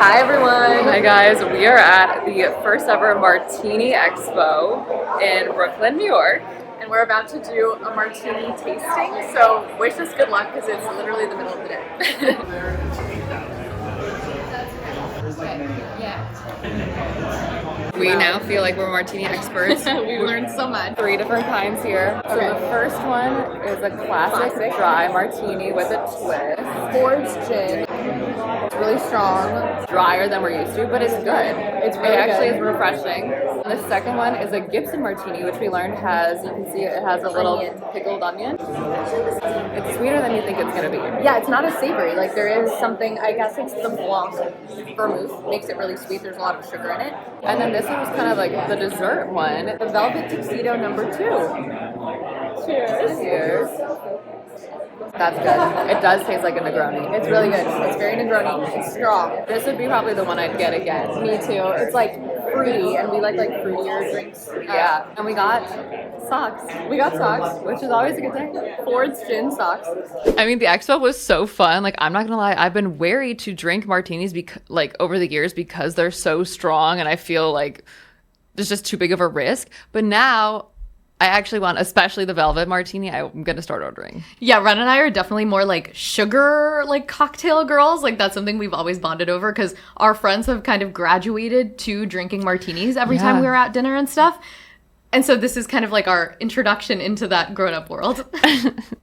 Hi everyone! Hi guys, we are at the first ever Martini Expo in Brooklyn, New York. And we're about to do a martini tasting, so wish us good luck because it's literally the middle of the day. We now feel like we're Martini experts. We've learned so much. 3 different kinds here. So the first one is a classic dry martini with a twist. Forged gin. It's really strong. It's drier than we're used to, but it's good. It's really It actually good. is refreshing. And the second one is a Gibson martini, which we learned has, you can see it has a little pickled onion. It's sweeter than you think it's going to be. Yeah, it's not as savory. Like there is something, I guess it's the blanc vermouth, makes it really sweet. There's a lot of sugar in it. And then this one was kind of like the dessert one. The Velvet Tuxedo number 2. Cheers. Cheers. That's good. It does taste like a Negroni. It's really good. It's very Negroni. It's strong. This would be probably the one I'd get again. Me too. It's like fruity, and we like fruitier drinks. Yeah, and we got socks. We got socks, which is always a good thing. Forged gin socks. I mean, the expo was so fun. Like, I'm not gonna lie, I've been wary to drink martinis over the years because they're so strong, and I feel like there's just too big of a risk. But now I actually want, especially the Velvet Martini, I'm going to start ordering. Yeah, Ren and I are definitely more sugar cocktail girls. That's something we've always bonded over because our friends have kind of graduated to drinking martinis every time we were at dinner and stuff. And so this is kind of our introduction into that grown-up world.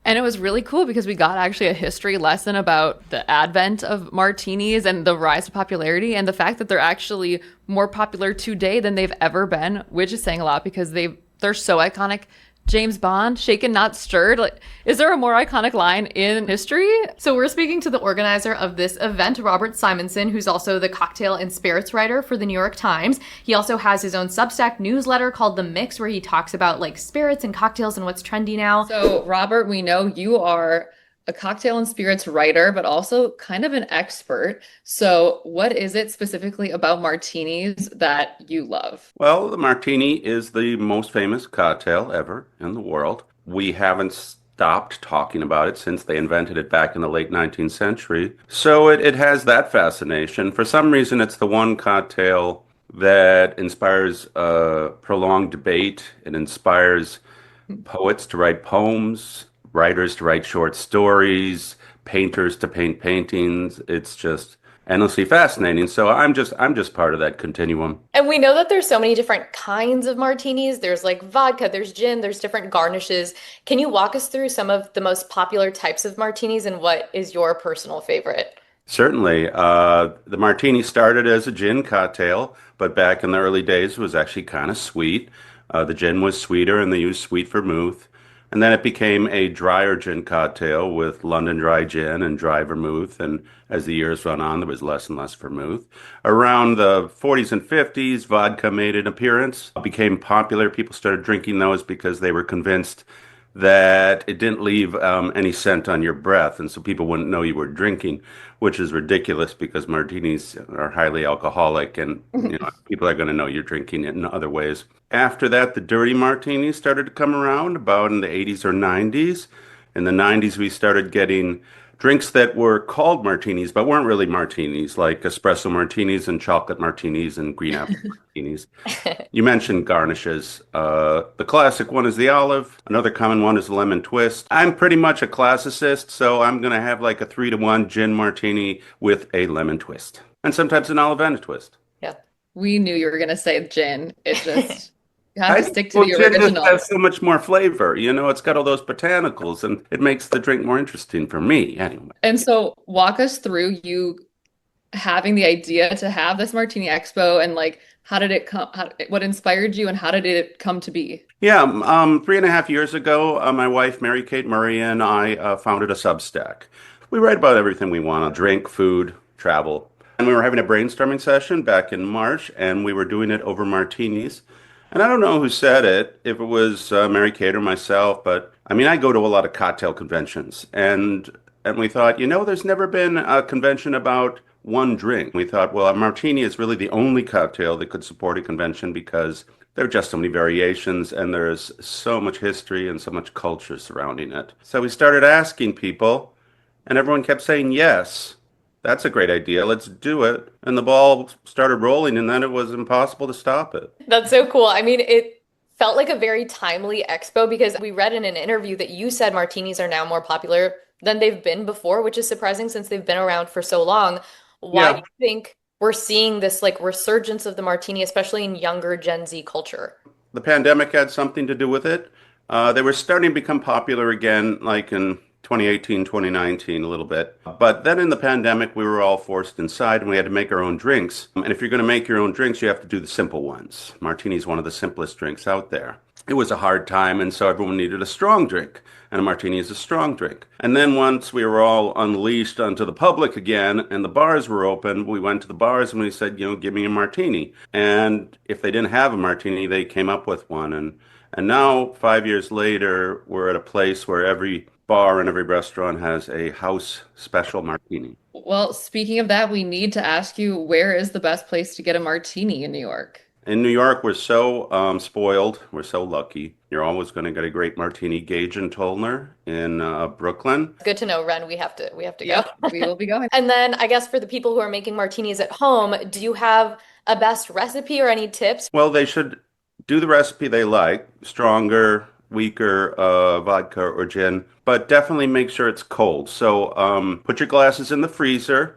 And it was really cool because we got actually a history lesson about the advent of martinis and the rise of popularity and the fact that they're actually more popular today than they've ever been, which is saying a lot because they're so iconic. James Bond, shaken not stirred. Is there a more iconic line in history? So we're speaking to the organizer of this event, Robert Simonson, who's also the cocktail and spirits writer for the New York Times. He also has his own Substack newsletter called The Mix, where he talks about spirits and cocktails and what's trendy now. So Robert, we know you are a cocktail and spirits writer, but also kind of an expert. So what is it specifically about martinis that you love? Well, the martini is the most famous cocktail ever in the world. We haven't stopped talking about it since they invented it back in the late 19th century. So it has that fascination. For some reason, it's the one cocktail that inspires prolonged debate. It inspires poets to write poems, writers to write short stories, painters to paint paintings. It's just endlessly fascinating. So I'm just part of that continuum. And we know that there's so many different kinds of martinis. There's vodka, there's gin, there's different garnishes. Can you walk us through some of the most popular types of martinis and what is your personal favorite? Certainly. The martini started as a gin cocktail, but back in the early days it was actually kind of sweet. The gin was sweeter and they used sweet vermouth. And then it became a drier gin cocktail with London dry gin and dry vermouth. And as the years went on, there was less and less vermouth. Around the 40s and 50s, vodka made an appearance, became popular. People started drinking those because they were convinced that it didn't leave any scent on your breath, and so people wouldn't know you were drinking, which is ridiculous because martinis are highly alcoholic, and people are going to know you're drinking it in other ways. After that, the dirty martinis started to come around about in the 80s or 90s. In the 90s, we started getting drinks that were called martinis, but weren't really martinis, like espresso martinis and chocolate martinis and green apple martinis. You mentioned garnishes. The classic one is the olive. Another common one is the lemon twist. I'm pretty much a classicist, so I'm going to have a 3-to-1 gin martini with a lemon twist. And sometimes an Olivana twist. Yeah. We knew you were going to say gin. It just... You have to stick to the gin original. Just has so much more flavor. It's got all those botanicals, and it makes the drink more interesting for me, anyway. And so, walk us through you having the idea to have this Martini Expo, and how did it come? What inspired you, and how did it come to be? Yeah, 3.5 years ago, my wife Mary Kate Murray and I founded a Substack. We write about everything we want: drink, food, travel. And we were having a brainstorming session back in March, and we were doing it over martinis. And I don't know who said it, if it was Mary Kate or myself, but I go to a lot of cocktail conventions, and we thought, there's never been a convention about one drink. We thought, well, a martini is really the only cocktail that could support a convention because there are just so many variations and there's so much history and so much culture surrounding it. So we started asking people, and everyone kept saying yes. That's a great idea. Let's do it. And the ball started rolling, and then it was impossible to stop it. That's so cool. I mean, it felt like a very timely expo because we read in an interview that you said martinis are now more popular than they've been before, which is surprising since they've been around for so long. Why do Yeah, you think we're seeing this like resurgence of the martini, especially in younger Gen Z culture? the pandemic had something to do with it. They were starting to become popular again, like in 2018, 2019, a little bit. But then in the pandemic, we were all forced inside and we had to make our own drinks. And if you're going to make your own drinks, you have to do the simple ones. Martini is one of the simplest drinks out there. It was a hard time, and so everyone needed a strong drink. And a martini is a strong drink. And then once we were all unleashed onto the public again and the bars were open, we went to the bars and we said, give me a martini. And if they didn't have a martini, they came up with one. And now, 5 years later, we're at a place where every bar and every restaurant has a house special martini. Well, speaking of that, we need to ask you, where is the best place to get a martini in New York? In New York, we're so spoiled. We're so lucky. You're always going to get a great martini. Gage and Tollner in Brooklyn. Good to know, Ren. We have to go. Yep, we will be going. And then I guess for the people who are making martinis at home, do you have a best recipe or any tips? Well, they should do the recipe they like, stronger, weaker vodka or gin, but definitely make sure it's cold. So put your glasses in the freezer,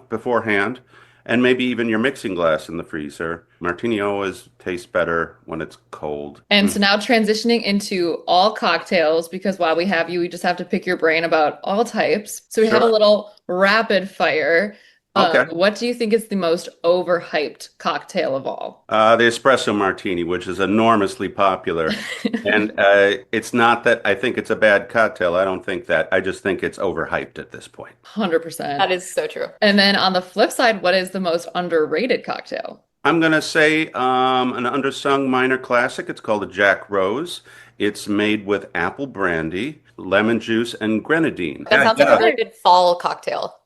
beforehand, and maybe even your mixing glass in the freezer. Martini always tastes better when it's cold. And so now transitioning into all cocktails, because while we have you, we just have to pick your brain about all types. So we have a Sure. little rapid fire. Okay. What do you think is the most overhyped cocktail of all? The espresso martini, which is enormously popular. And it's not that I think it's a bad cocktail. I don't think that. I just think it's overhyped at this point. 100%. That is so true. And then on the flip side, what is the most underrated cocktail? I'm going to say an undersung minor classic. It's called a Jack Rose. It's made with apple brandy, lemon juice, and grenadine. That sounds like a very good fall cocktail.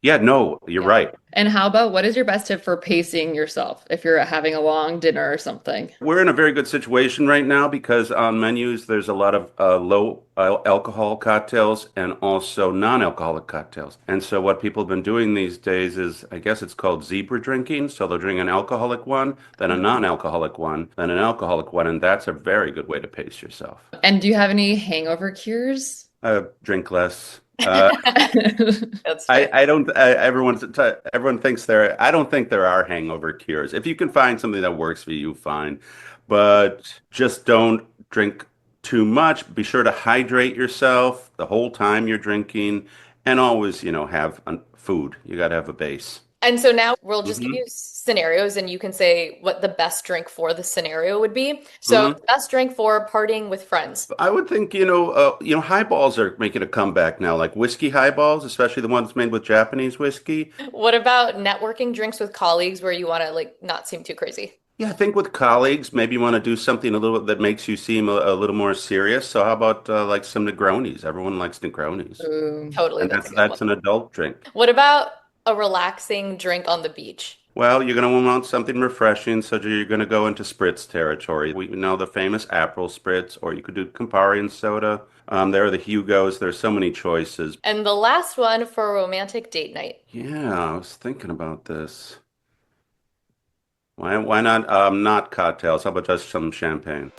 Yeah, no, you're right. And how about what is your best tip for pacing yourself if you're having a long dinner or something? We're in a very good situation right now because on menus there's a lot of low alcohol cocktails and also non-alcoholic cocktails. And so what people have been doing these days is, I guess it's called zebra drinking. So they'll drink an alcoholic one, then a non-alcoholic one, then an alcoholic one, and that's a very good way to pace yourself. And do you have any hangover cures? Drink less. That's fair. I don't. Everyone thinks there. I don't think there are hangover cures. If you can find something that works for you, fine. But just don't drink too much. Be sure to hydrate yourself the whole time you're drinking, and always, have food. You got to have a base. And so now we'll just give hmm you scenarios and you can say what the best drink for the scenario would be. So best drink for partying with friends. I would think, highballs are making a comeback now, like whiskey highballs, especially the ones made with Japanese whiskey. What about networking drinks with colleagues where you want to like not seem too crazy? Yeah, I think with colleagues, maybe you want to do something a little that makes you seem a little more serious. So how about like some Negronis? Everyone likes Negronis, Ooh. Totally, and that's a good that's one. an adult drink. What about a relaxing drink on the beach? Well, you're going to want something refreshing, so you're going to go into spritz territory. We know the famous April spritz, or you could do Campari and soda. There are the Hugos. There's so many choices. And the last one for a romantic date night. Yeah, I was thinking about this. Why not not cocktails? How about just some champagne?